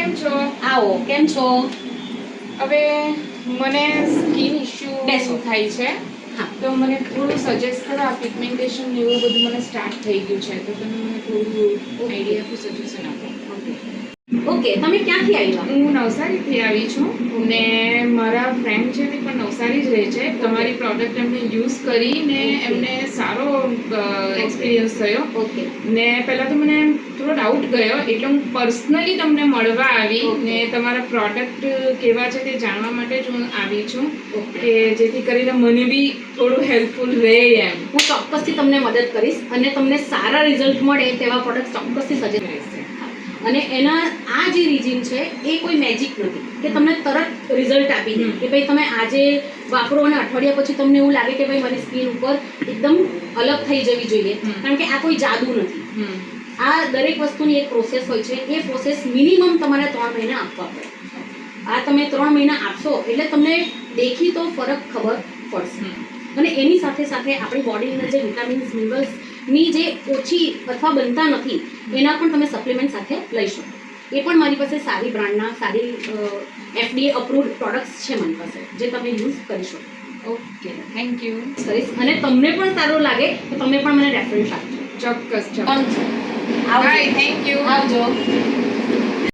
કેમ છો? આવો, કેમ છો? હવે મને સ્કિન ઇશ્યુ બેસો. થાય છે. હા. તો મને થોડું સજેસ્ટ કરો. આ પિગમેન્ટેશન ને એવું બધું મને સ્ટાર્ટ થઈ ગયું છે, તો તમે મને થોડું આઈડિયા આપો, સજેશન આપો. ઓકે, તમે ક્યાંથી આવ્યા? હું નવસારીથી આવી છું ને મારા ફ્રેન્ડ છે તે પણ નવસારી જ રહે છે. તમારી પ્રોડક્ટ એમને યુઝ કરીને એમને સારો એક્સપિરિયન્સ થયો. ઓકે. ને પહેલાં તો મને થોડો ડાઉટ ગયો, એટલે હું પર્સનલી તમને મળવા આવી ને તમારા પ્રોડક્ટ કેવા છે તે જાણવા માટે જ હું આવી છું, કે જેથી કરીને મને બી થોડું હેલ્પફુલ રહે એમ. હું ચોક્કસથી તમને મદદ કરીશ અને તમને સારા રિઝલ્ટ મળે તેવા પ્રોડક્ટ ચોક્કસથી સજેસ્ટ કરીશ. અને એના આ જે રીઝન છે એ કોઈ મેજિક નથી કે તમને તરત રિઝલ્ટ આપી દે કે ભાઈ તમે આજે વાપરો અને અઠવાડિયા પછી તમને એવું લાગે કે ભાઈ મારી સ્કિન ઉપર એકદમ અલગ થઈ જવી જોઈએ, કારણ કે આ કોઈ જાદુ નથી. આ દરેક વસ્તુની એક પ્રોસેસ હોય છે. એ પ્રોસેસ મિનિમમ તમારે 3 મહિના આપવા પડે. આ તમે 3 મહિના આપશો એટલે તમને દેખીતો ફરક ખબર પડશે. અને એની સાથે સાથે આપણી બોડીની અંદર જે વિટામિન્સ મિનરલ્સની જે ઓછી અથવા બનતા નથી એના પણ તમે સપ્લિમેન્ટ સાથે લઈ શકો. એ પણ મારી પાસે સારી બ્રાન્ડના સારી FDA અપ્રુવડ પ્રોડક્ટ્સ છે મારી પાસે, જે તમે યુઝ કરી શકો. Okay, thank you. કરીશ અને તમને પણ સારું લાગે તો તમે પણ મને રેફરન્સ આપજો. ચોક્કસ. આવજો. Bye, thank you. આવજો.